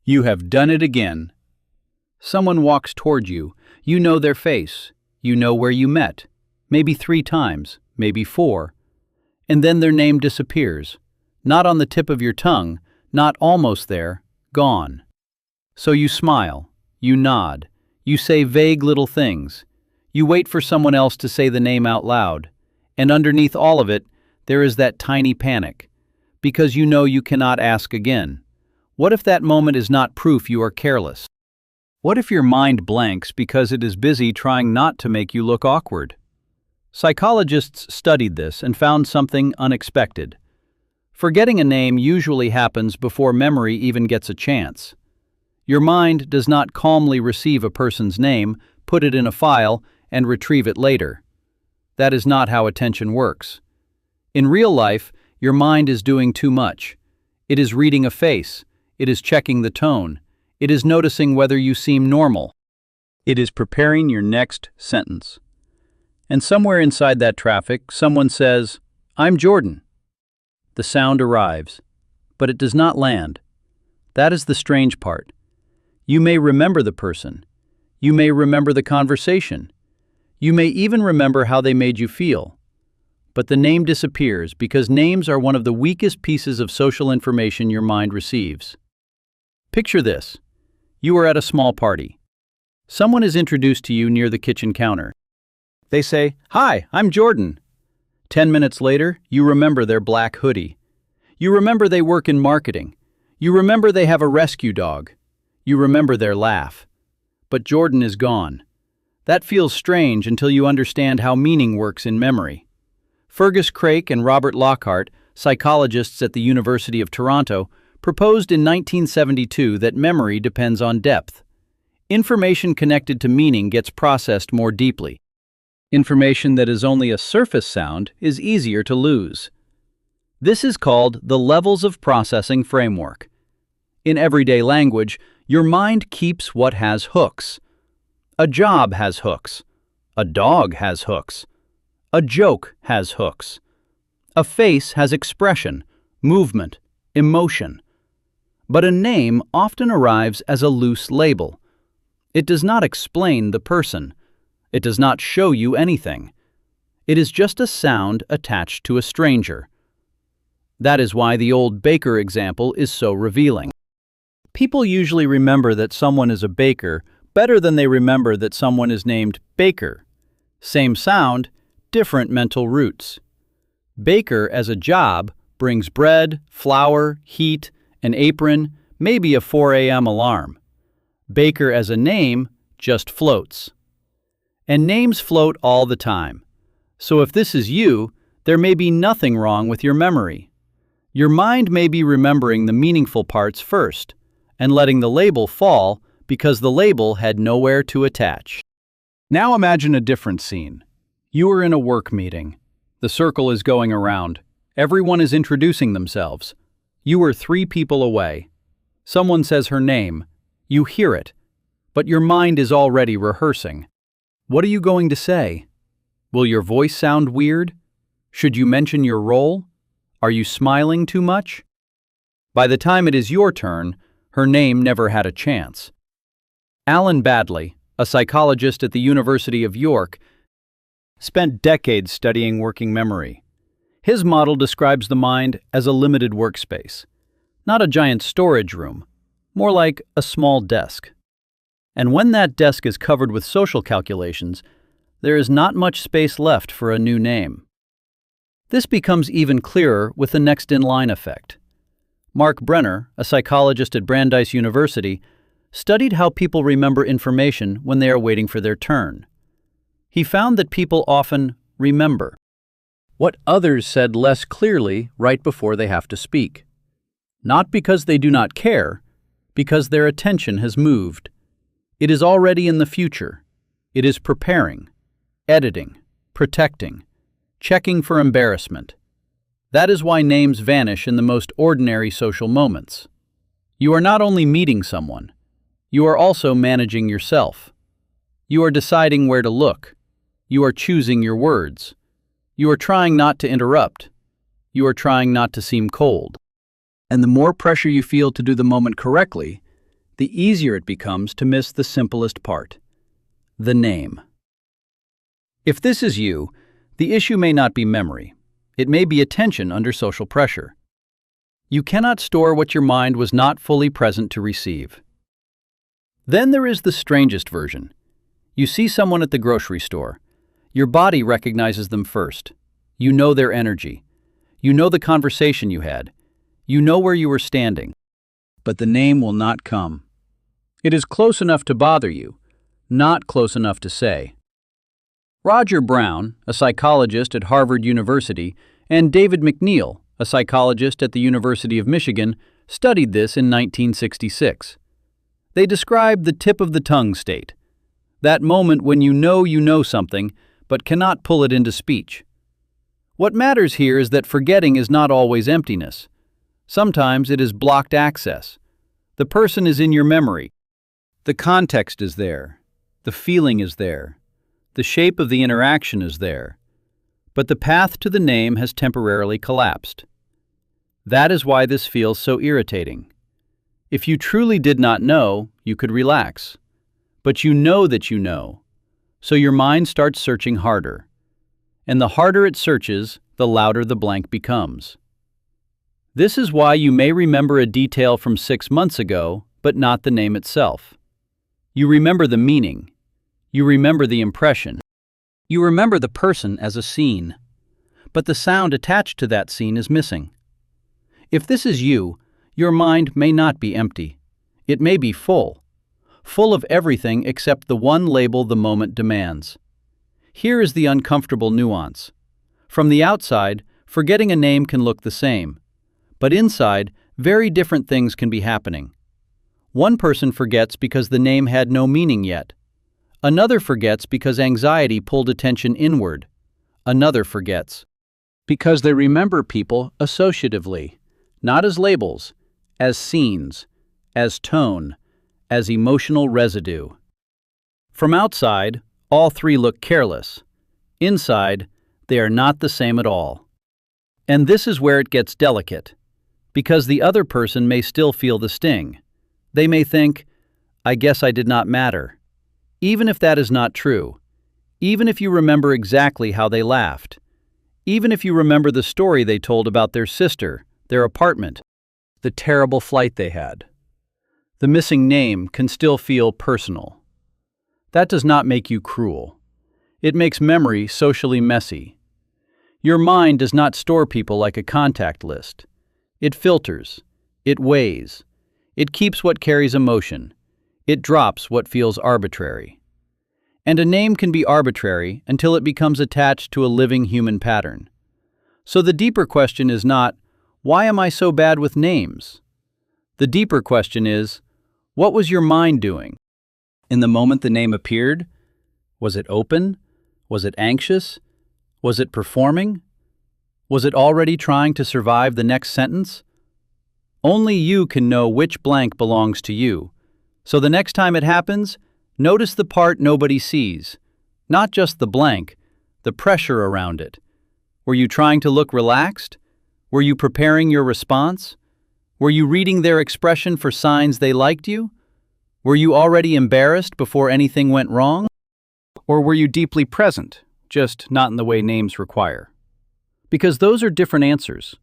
You have done it again. Someone walks toward you. You know their face. You know where you met. Maybe 3 times, maybe 4. And then their name disappears. Not on the tip of your tongue, not almost there, gone. So you smile, you nod, you say vague little things. You wait for someone else to say the name out loud. And underneath all of it, there is that tiny panic. Because you know you cannot ask again. What if that moment is not proof you are careless? What if your mind blanks because it is busy trying not to make you look awkward? Psychologists studied this and found something unexpected. Forgetting a name usually happens before memory even gets a chance. Your mind does not calmly receive a person's name, put it in a file, and retrieve it later. That is not how attention works. In real life, your mind is doing too much. It is reading a face. It is checking the tone. It is noticing whether you seem normal. It is preparing your next sentence. And somewhere inside that traffic, someone says, "I'm Jordan." The sound arrives, but it does not land. That is the strange part. You may remember the person. You may remember the conversation. You may even remember how they made you feel. But the name disappears because names are one of the weakest pieces of social information your mind receives. Picture this. You are at a small party. Someone is introduced to you near the kitchen counter. They say, "Hi, I'm Jordan." 10 minutes later, you remember their black hoodie. You remember they work in marketing. You remember they have a rescue dog. You remember their laugh. But Jordan is gone. That feels strange until you understand how meaning works in memory. Fergus Craik and Robert Lockhart, psychologists at the University of Toronto, proposed in 1972 that memory depends on depth. Information connected to meaning gets processed more deeply. Information that is only a surface sound is easier to lose. This is called the levels of processing framework. In everyday language, your mind keeps what has hooks. A job has hooks. A dog has hooks. A joke has hooks. A face has expression, movement, emotion. But a name often arrives as a loose label. It does not explain the person. It does not show you anything. It is just a sound attached to a stranger. That is why the old baker example is so revealing. People usually remember that someone is a baker better than they remember that someone is named Baker. Same sound, different mental roots. Baker as a job brings bread, flour, heat, an apron, maybe a 4 a.m. alarm. Baker as a name just floats. And names float all the time. So if this is you, there may be nothing wrong with your memory. Your mind may be remembering the meaningful parts first, and letting the label fall because the label had nowhere to attach. Now imagine a different scene. You are in a work meeting. The circle is going around. Everyone is introducing themselves. You are 3 people away. Someone says her name. You hear it, but your mind is already rehearsing. What are you going to say? Will your voice sound weird? Should you mention your role? Are you smiling too much? By the time it is your turn, her name never had a chance. Alan Badley, a psychologist at the University of York, spent decades studying working memory. His model describes the mind as a limited workspace, not a giant storage room, more like a small desk. And when that desk is covered with social calculations, there is not much space left for a new name. This becomes even clearer with the next-in-line effect. Mark Brenner, a psychologist at Brandeis University, studied how people remember information when they are waiting for their turn. He found that people often remember what others said less clearly right before they have to speak. Not because they do not care, because their attention has moved. It is already in the future. It is preparing, editing, protecting, checking for embarrassment. That is why names vanish in the most ordinary social moments. You are not only meeting someone, you are also managing yourself. You are deciding where to look. You are choosing your words. You are trying not to interrupt. You are trying not to seem cold. And the more pressure you feel to do the moment correctly, the easier it becomes to miss the simplest part: the name. If this is you, the issue may not be memory. It may be attention under social pressure. You cannot store what your mind was not fully present to receive. Then there is the strangest version. You see someone at the grocery store. Your body recognizes them first. You know their energy. You know the conversation you had. You know where you were standing. But the name will not come. It is close enough to bother you, not close enough to say. Roger Brown, a psychologist at Harvard University, and David McNeil, a psychologist at the University of Michigan, studied this in 1966. They described the tip of the tongue state, that moment when you know something, but cannot pull it into speech. What matters here is that forgetting is not always emptiness. Sometimes it is blocked access. The person is in your memory. The context is there. The feeling is there. The shape of the interaction is there. But the path to the name has temporarily collapsed. That is why this feels so irritating. If you truly did not know, you could relax. But you know that you know. So your mind starts searching harder. And the harder it searches, the louder the blank becomes. This is why you may remember a detail from 6 months ago, but not the name itself. You remember the meaning. You remember the impression. You remember the person as a scene. But the sound attached to that scene is missing. If this is you, your mind may not be empty. It may be full of everything except the one label the moment demands. Here is the uncomfortable nuance. From the outside, forgetting a name can look the same. But inside, very different things can be happening. One person forgets because the name had no meaning yet. Another forgets because anxiety pulled attention inward. Another forgets because they remember people associatively, not as labels, as scenes, as tone, as emotional residue. From outside, all three look careless. Inside, they are not the same at all. And this is where it gets delicate, because the other person may still feel the sting. They may think, I guess I did not matter. Even if that is not true, even if you remember exactly how they laughed, even if you remember the story they told about their sister, their apartment, the terrible flight they had, the missing name can still feel personal. That does not make you cruel. It makes memory socially messy. Your mind does not store people like a contact list. It filters. It weighs. It keeps what carries emotion. It drops what feels arbitrary. And a name can be arbitrary until it becomes attached to a living human pattern. So the deeper question is not, why am I so bad with names? The deeper question is, what was your mind doing? In the moment the name appeared? Was it open? Was it anxious? Was it performing? Was it already trying to survive the next sentence? Only you can know which blank belongs to you. So the next time it happens, notice the part nobody sees. Not just the blank, the pressure around it. Were you trying to look relaxed? Were you preparing your response? Were you reading their expression for signs they liked you? Were you already embarrassed before anything went wrong? Or were you deeply present, just not in the way names require? Because those are different answers.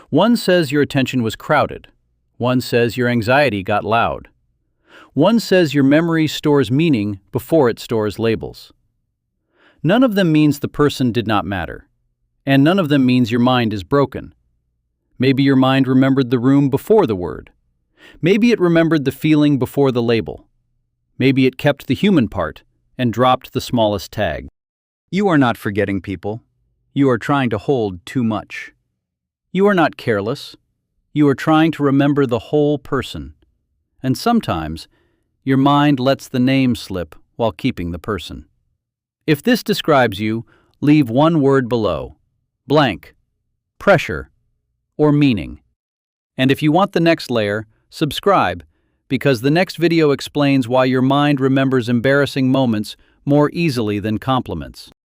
One says your attention was crowded. One says your anxiety got loud. One says your memory stores meaning before it stores labels. None of them means the person did not matter. And none of them means your mind is broken. Maybe your mind remembered the room before the word. Maybe it remembered the feeling before the label. Maybe it kept the human part and dropped the smallest tag. You are not forgetting people. You are trying to hold too much. You are not careless. You are trying to remember the whole person. And sometimes, your mind lets the name slip while keeping the person. If this describes you, leave one word below: blank, pressure, or meaning. And if you want the next layer, subscribe, because the next video explains why your mind remembers embarrassing moments more easily than compliments.